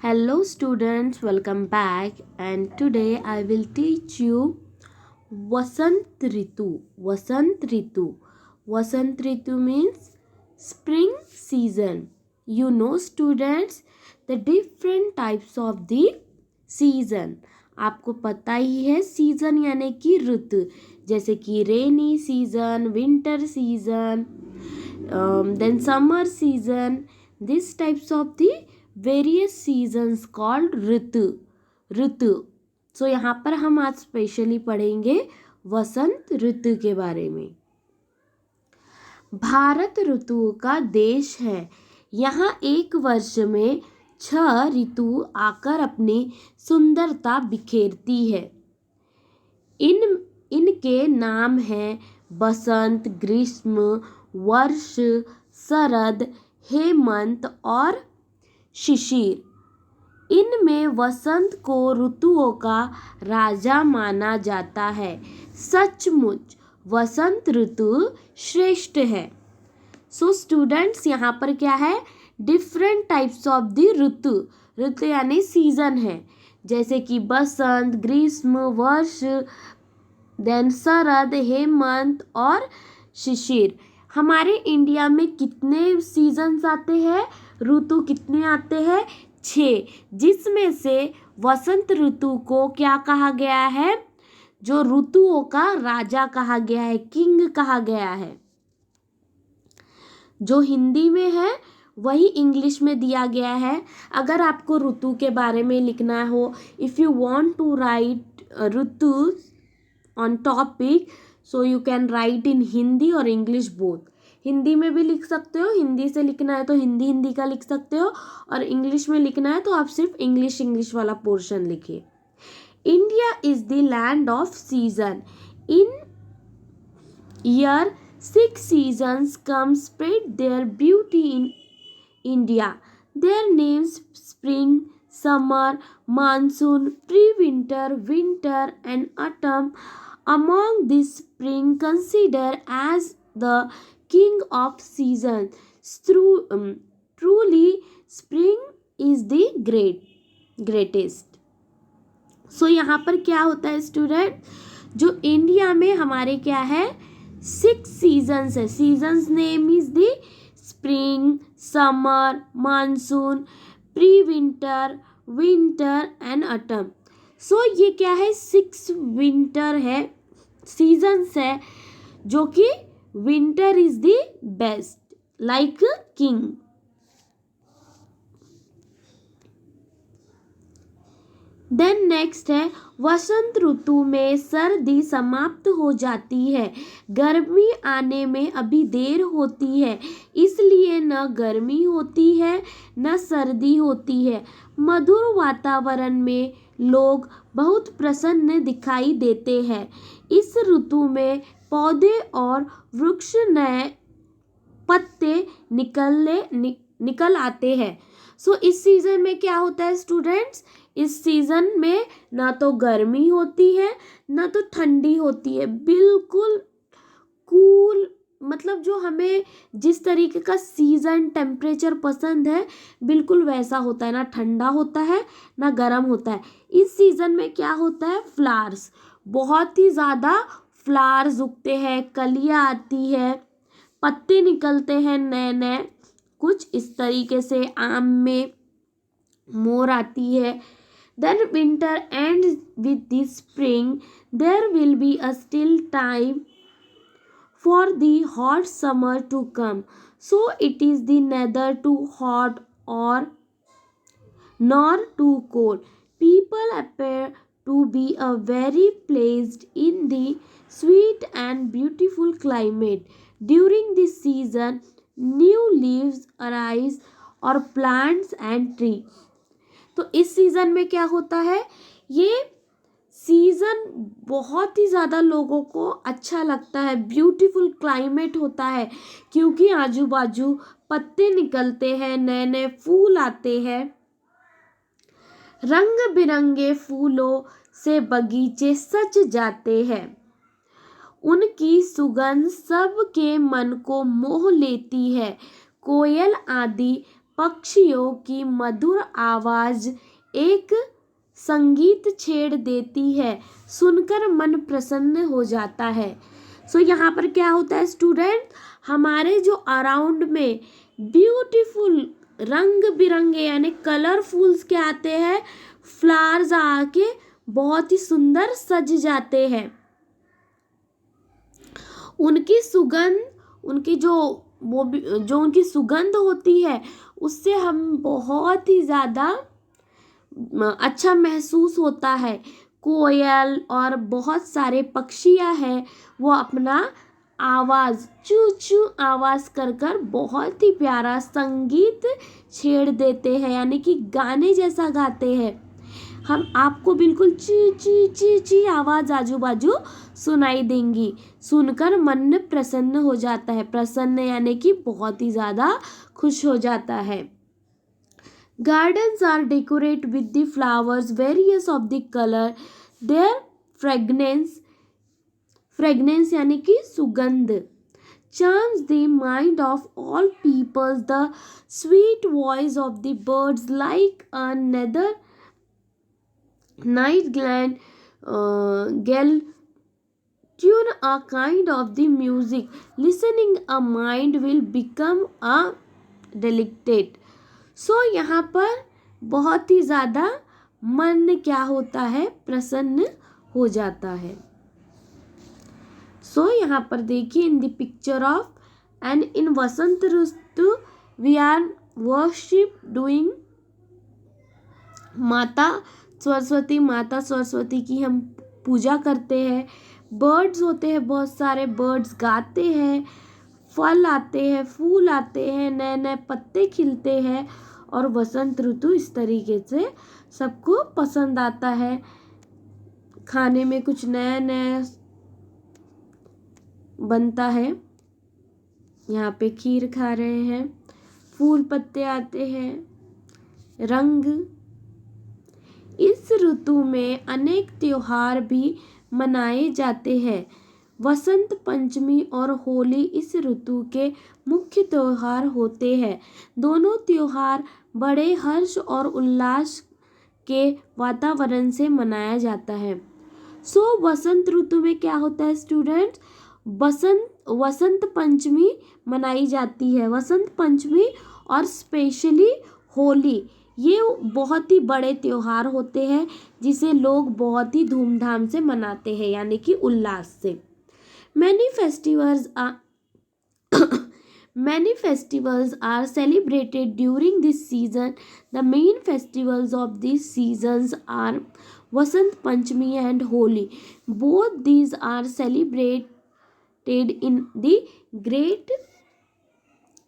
Hello students, welcome back, and today I will teach you Vasant Ritu. Vasant Ritu means spring season. You know students, the different types of the season. आपको पता ही है season यानी कि ऋतु, जैसे कि rainy season, winter season, then summer season. These types of the various seasons called ऋतु. सो यहाँ पर हम आज स्पेशली पढ़ेंगे वसंत ऋतु के बारे में. भारत ऋतुओं का देश है. यहाँ एक वर्ष में 6 ऋतु आकर अपनी सुंदरता बिखेरती है. इनके नाम हैं बसंत, ग्रीष्म, वर्ष, शरद, हेमंत और शिशिर. इनमें वसंत को ऋतुओं का राजा माना जाता है. सचमुच वसंत ऋतु श्रेष्ठ है. सो स्टूडेंट्स, यहाँ पर क्या है, डिफरेंट टाइप्स ऑफ द ऋतु यानी सीजन है, जैसे कि बसंत, ग्रीष्म, वर्ष, देन शरद, हेमंत और शिशिर. हमारे इंडिया में कितने सीजन्स आते हैं, ऋतु कितने आते हैं? 6, जिसमें से वसंत ऋतु को क्या कहा गया है, जो ऋतुओं का राजा कहा गया है, किंग कहा गया है. जो हिंदी में है वही इंग्लिश में दिया गया है. अगर आपको ऋतु के बारे में लिखना हो, if you want to write ritu on topic, so you can write in Hindi और इंग्लिश बोथ. हिंदी में भी लिख सकते हो, हिंदी से लिखना है तो हिंदी का लिख सकते हो, और इंग्लिश में लिखना है तो आप सिर्फ इंग्लिश वाला पोर्शन लिखिए. India is the land off season. In year 6 seasons come spread their beauty in India. Their names spring, summer, monsoon, pre-winter, winter and autumn. Among these, spring considered as the king of seasons. Truly, spring is the greatest. So यहाँ पर क्या होता है student, जो India में हमारे क्या है, 6 सीजन्स है. Seasons name is the spring, summer, monsoon, pre winter, winter and autumn. So ये क्या है, 6 विंटर है, सीजन्स है, जो कि winter is the best, like king. Then next है, वसंत ऋतु में सर्दी समाप्त हो जाती है. गर्मी आने में अभी देर होती है, इसलिए न गर्मी होती है न सर्दी होती है. मधुर वातावरण में लोग बहुत प्रसन्न दिखाई देते हैं. इस ऋतु में पौधे और वृक्ष नए पत्ते निकल आते हैं. सो इस सीजन में क्या होता है स्टूडेंट्स, इस सीजन में ना तो गर्मी होती है ना तो ठंडी होती है, बिल्कुल कूल. मतलब जो हमें जिस तरीके का सीजन टेम्परेचर पसंद है, बिल्कुल वैसा होता है. ना ठंडा होता है ना गर्म होता है. इस सीजन में क्या होता है, फ्लावर्स, बहुत ही ज़्यादा फ्लावर्स उगते हैं, कलियाँ आती है, पत्ते निकलते हैं नए नए. कुछ इस तरीके से आम में मोर आती है. Then winter ends with the spring. There will be a still time for the hot summer to come. So it is the neither too hot or nor too cold. People appear to be a very pleased in the sweet and beautiful climate. During this season, new leaves arise or plants and trees. तो इस season में क्या होता है, ये season बहुत ही ज़्यादा लोगों को अच्छा लगता है. ब्यूटीफुल क्लाइमेट होता है, क्योंकि आजू बाजू पत्ते निकलते हैं, नए नए फूल आते हैं. रंग बिरंगे फूलों से बगीचे सज जाते हैं. उनकी सुगंध सबके मन को मोह लेती है. कोयल आदि पक्षियों की मधुर आवाज एक संगीत छेड़ देती है, सुनकर मन प्रसन्न हो जाता है। सो यहाँ पर क्या होता है स्टूडेंट, हमारे जो अराउंड में ब्यूटीफुल रंग बिरंगे यानी कलरफुल्स क्या आते हैं, फ्लावर्स आके बहुत ही सुंदर सज जाते हैं। उनकी सुगंध, उनकी जो उनकी सुगंध होती है उससे हम बहुत ही ज़्यादा अच्छा महसूस होता है। कोयल और बहुत सारे पक्षियाँ हैं, वो अपना आवाज़ चू चू आवाज़ कर कर बहुत ही प्यारा संगीत छेड़ देते हैं, यानी कि गाने जैसा गाते हैं। हम आपको बिल्कुल ची ची ची ची आवाज़ आजू बाजू सुनाई देंगी, सुनकर मन प्रसन्न हो जाता है। प्रसन्न यानी कि बहुत ही ज़्यादा खुश हो जाता है। Gardens are decorated with the flowers, various of the color, their fragrance यानी कि सुगंध charms the mind of all peoples. The sweet voice of the birds like another night gale tune a kind of the music. Listening a mind will become a delicate. सो यहाँ पर बहुत ही ज़्यादा मन क्या होता है, प्रसन्न हो जाता है। सो यहाँ पर देखिए in the picture of and in Vasant Ritu we are worship doing माता सरस्वती की हम पूजा करते हैं। बर्ड्स होते हैं, बहुत सारे बर्ड्स गाते हैं, फल आते हैं, फूल आते हैं, नए नए पत्ते खिलते हैं और वसंत ऋतु इस तरीके से सबको पसंद आता है। खाने में कुछ नया नया बनता है। यहाँ पे खीर खा रहे हैं, फूल पत्ते आते हैं, रंग। इस ऋतु में अनेक त्योहार भी मनाए जाते हैं। वसंत पंचमी और होली इस ऋतु के मुख्य त्योहार होते हैं। दोनों त्योहार बड़े हर्ष और उल्लास के वातावरण से मनाया जाता है। सो वसंत ऋतु में क्या होता है स्टूडेंट्स, वसंत पंचमी मनाई जाती है। वसंत पंचमी और स्पेशली होली, ये बहुत ही बड़े त्योहार होते हैं जिसे लोग बहुत ही धूमधाम से मनाते हैं, यानी कि उल्लास से। Many festivals are celebrated during this season. The main festivals of these seasons are Vasant Panchami and Holi. Both these are celebrated in the great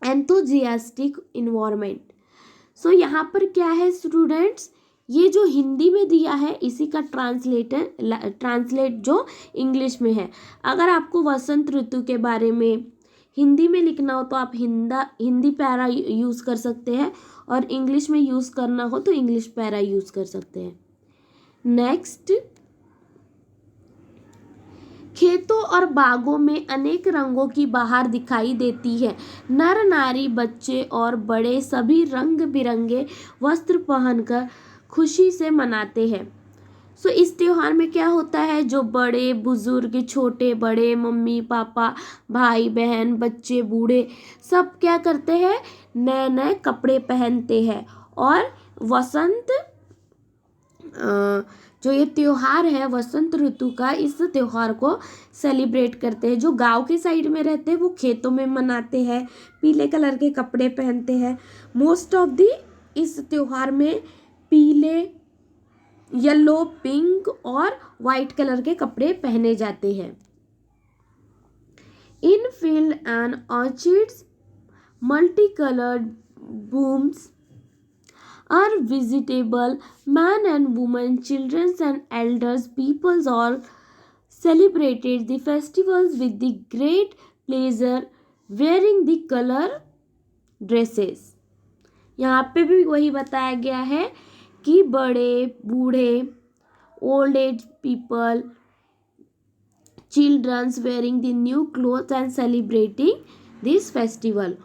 enthusiastic environment. So यहाँ पर क्या है स्टूडेंट्स, ये जो हिंदी में दिया है इसी का ट्रांसलेट जो इंग्लिश में है। अगर आपको वसंत ऋतु के बारे में हिंदी में लिखना हो तो आप हिंदी पैरा यूज़ कर सकते हैं, और इंग्लिश में यूज़ करना हो तो इंग्लिश पैरा यूज़ कर सकते हैं। नेक्स्ट, खेतों और बागों में अनेक रंगों की बहार दिखाई देती है। नर नारी बच्चे और बड़े सभी रंग बिरंगे वस्त्र पहनकर खुशी से मनाते हैं। सो इस त्योहार में क्या होता है, जो बड़े बुजुर्ग, छोटे बड़े, मम्मी पापा, भाई बहन, बच्चे बूढ़े सब क्या करते हैं, नए नए कपड़े पहनते हैं और वसंत जो ये त्योहार है वसंत ऋतु का, इस त्योहार को सेलिब्रेट करते हैं। जो गांव के साइड में रहते हैं वो खेतों में मनाते हैं, पीले कलर के कपड़े पहनते हैं। मोस्ट ऑफ दी इस त्योहार में पीले, येलो, पिंक और वाइट कलर के कपड़े पहने जाते हैं। In field and orchids multi coloured blooms are visible. Man and woman, children and elders, peoples all celebrated the festivals with the great pleasure, wearing the color dresses. यहाँ पे भी वही बताया गया है कि बड़े बूढ़े, old age people, children's wearing the new clothes and celebrating this festival.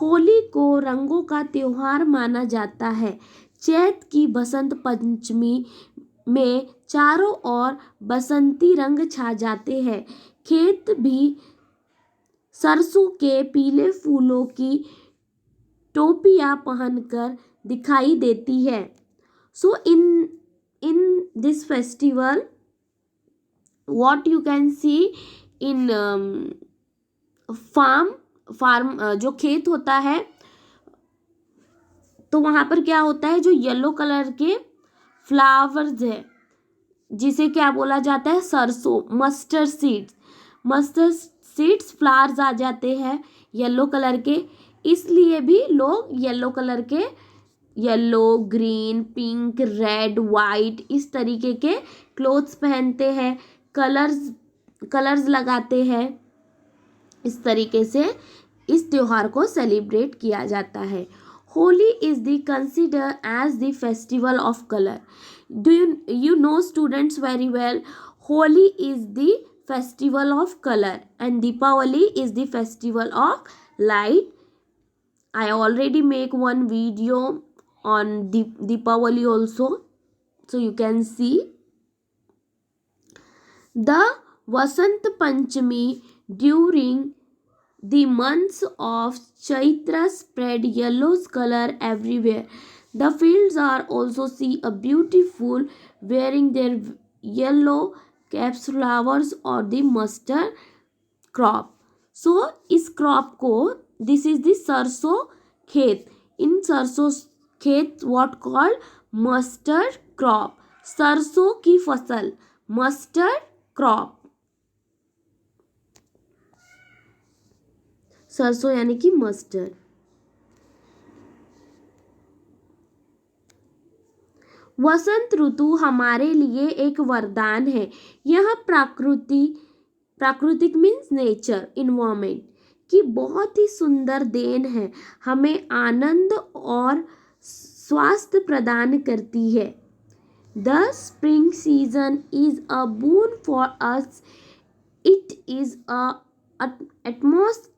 Holi को रंगों का त्योहार माना जाता है। चैत की बसंत पंचमी में चारों ओर बसंती रंग छा जाते हैं। खेत भी सरसों के पीले फूलों की टोपियां पहनकर दिखाई देती है। So in this festival what you can see in farm जो खेत होता है, तो वहां पर क्या होता है, जो येलो कलर के फ्लावर्स है जिसे क्या बोला जाता है, सरसों, मस्टर्ड सीड्स फ्लावर्स आ जाते हैं येलो कलर के। इसलिए भी लोग येलो कलर के, yellow, green, pink, red, white इस तरीके के क्लोथ्स पहनते हैं, कलर्स लगाते हैं। इस तरीके से इस त्योहार को सेलिब्रेट किया जाता है। Holi is the consider as the festival of colour. Do you know students very well, Holi is the festival of colour and Deepavali is the festival of light. I already make one video on Deepavali also, so you can see. The Vasant Panchami during the months of Chaitra spread yellow color everywhere. The fields are also see a beautiful wearing their yellow caps, flowers or the mustard crop. So इस crop को, this is the सरसों खेत, इन सरसों खेत what called mustard crop, सरसों की फसल, mustard crop, सरसों यानी कि मस्टर्ड। वसंत ऋतु हमारे लिए एक वरदान है। यह प्राकृतिक मीन्स नेचर, इन्वायरमेंट की बहुत ही सुंदर देन है। हमें आनंद और स्वास्थ्य प्रदान करती है। The spring season is a boon for us. It is a utmost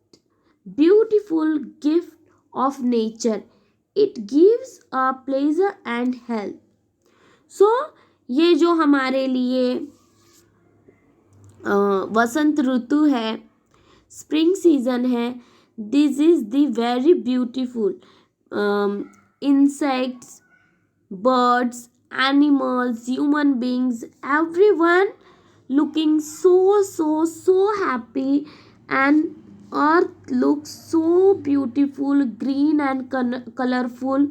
beautiful gift of nature. It gives a pleasure and health. So ये जो हमारे लिए वसंत ऋतु है, स्प्रिंग सीजन है, this is the very beautiful insects, birds, animals, human beings, everyone looking so happy, and earth looks so beautiful, green and colorful.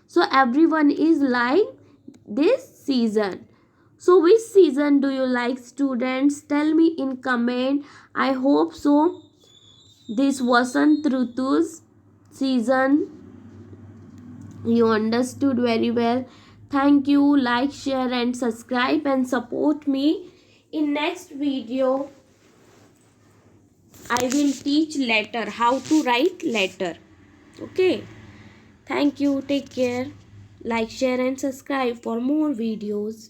So everyone is like this season. So which season do you like, students? Tell me in comment. I hope so this Vasant Rutu's season you understood very well. Thank you. Like, share and subscribe and support me. In next video I will teach letter, how to write letter. Okay. Thank you. Take care. Like, share and subscribe for more videos.